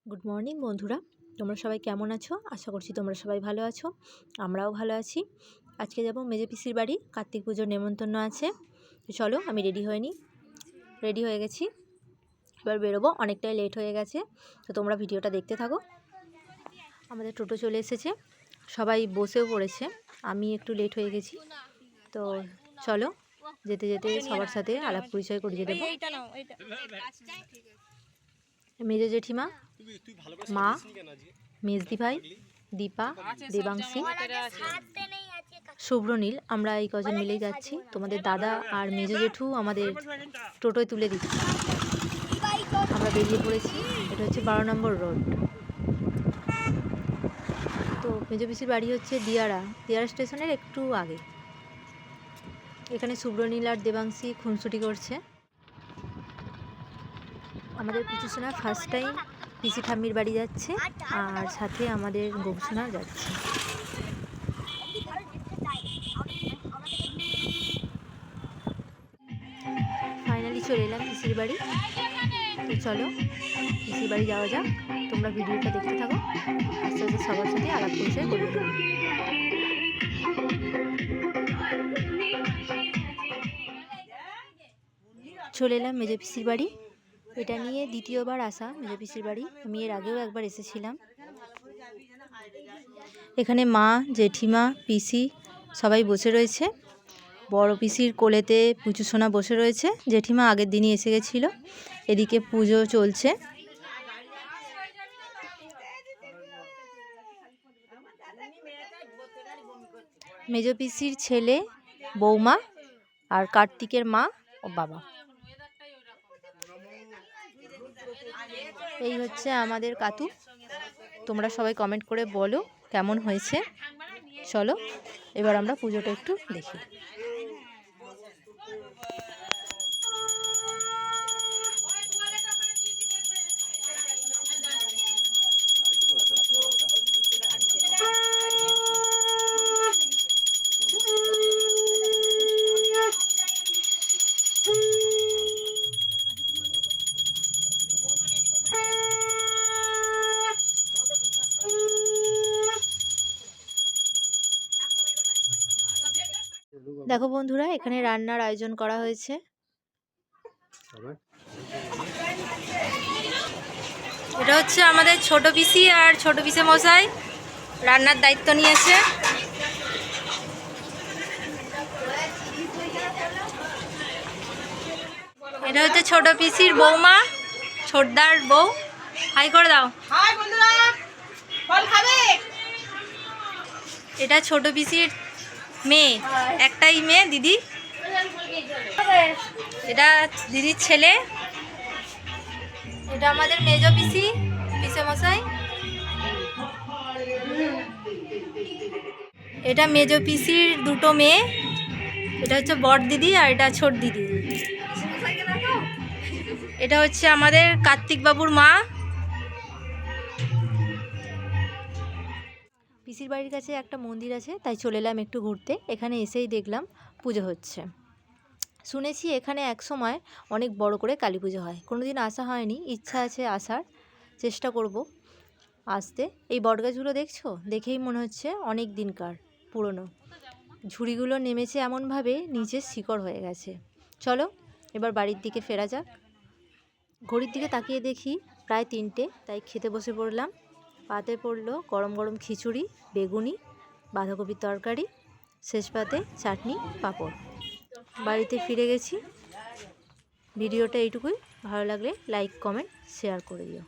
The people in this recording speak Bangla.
গুড মর্নিং বন্ধুরা, তোমরা সবাই কেমন আছো? আশা করছি তোমরা সবাই ভালো আছো। আমরাও ভালো আছি। আজকে যাব মেজো পিসির বাড়ি, কার্তিক পুজোর নেমন্তন্ন আছে। তো চলো, আমি রেডি হয়ে গেছি। এবার বেরোবো, অনেকটাই লেট হয়ে গেছে। তো তোমরা ভিডিওটা দেখতে থাকো। আমাদের টোটো চলে এসেছে, সবাই বসেও পড়েছে। আমি একটু লেট হয়ে গেছি। তো চলো, যেতে যেতে সবার সাথে আলাপ পরিচয় করিয়ে দেবো। মেজো জেঠিমা, মা, মেজদি ভাই, দীপা, দেবাংশী, শুভ্রনীল, আমরা এই কজন মিলেই যাচ্ছি। তোমাদের দাদা আর মেজো জেঠু আমাদের টোটোয় তুলে দিচ্ছে। আমরা বেরিয়ে পড়েছি। এটা হচ্ছে 12 নম্বর রোড। তো মেজো পিসির বাড়ি হচ্ছে দিয়ারা স্টেশনের একটু আগে। এখানে শুভ্রনীল আর দেবাংশী খুনসুটি করছে। আমাদের পুচুসোনা ফার্স্ট টাইম পিসি ঠাম্মির বাড়ি যাচ্ছে, আর সাথে আমাদের গবুসোনাও যাচ্ছে। ফাইনালি চলে এলাম পিসির বাড়ি। তো চলো, পিসির বাড়ি যাওয়া যাক। তোমরা ভিডিওটা দেখতে থাকো, আস্তে আস্তে সবার সাথে আলাপ পরিচয় করে দেবো। চলে এলাম মেজো পিসির বাড়ি। এটা নিয়ে দ্বিতীয়বার আসা মেজো পিসির বাড়ি। আমি এর আগেও একবার এসেছিলাম। এখানে মা, জেঠিমা, পিসি সবাই বসে রয়েছে। বড় পিসির কোলেতে পুচুসোনা বসে রয়েছে। জেঠিমা আগের দিনই এসে গেছিলো। এদিকে পুজো চলছে। মেজো পিসির ছেলে, বৌমা আর কার্তিকের মা ও বাবা। এই হচ্ছে আমাদের কাতু। তোমরা সবাই কমেন্ট করে বলো কেমন হয়েছে। চলো, এবার আমরা পুজোটা একটু দেখি। দেখো বন্ধুরা, এখানে রান্নার আয়োজন করা হয়েছে। এটা হচ্ছে আমাদের ছোট পিসি আর ছোট পিসে মশাই রান্নার দায়িত্ব নিয়েছে। এটা হচ্ছে ছোট পিসির বৌমা, ছোটদার বউ। হাই করে দাও। এটা ছোট পিসির মেয়ে, একটাই মেয়ে, দিদি। এটা দিদির ছেলে। এটা আমাদের মেজো পিসি, পিসে মশাই। এটা মেজো পিসির দুটো মেয়ে। এটা হচ্ছে বড় দিদি আর এটা ছোট দিদি। এটা হচ্ছে আমাদের কার্তিক বাবুর মা। পিসির বাড়ির কাছে একটা মন্দির আছে, তাই চলে এলাম একটু ঘুরতে। এখানে এসেই দেখলাম পুজো হচ্ছে। শুনেছি এখানে এক সময় অনেক বড় করে কালী পুজো হয়। কোনোদিন আসা হয়নি, ইচ্ছা আছে আসার, চেষ্টা করব আসতে। এই বটগাছগুলো দেখছো, দেখেই মনে হচ্ছে অনেক দিনকার পুরনো। ঝুড়িগুলো নেমেছে এমনভাবে নিচে শিকড় হয়ে গেছে। চলো, এবার বাড়ির দিকে ফেরা যাক। ঘড়ির দিকে তাকিয়ে দেখি প্রায় 3টে, তাই খেতে বসে পড়লাম। পাতে পড়লো গরম গরম খিচুড়ি, বেগুনি, বাঁধাকপির তরকারি, শেষ পাতে চাটনি, পাঁপড়। বাড়িতে ফিরে গেছি। ভিডিওটা এইটুকুই। ভালো লাগলে লাইক, কমেন্ট, শেয়ার করে দিও।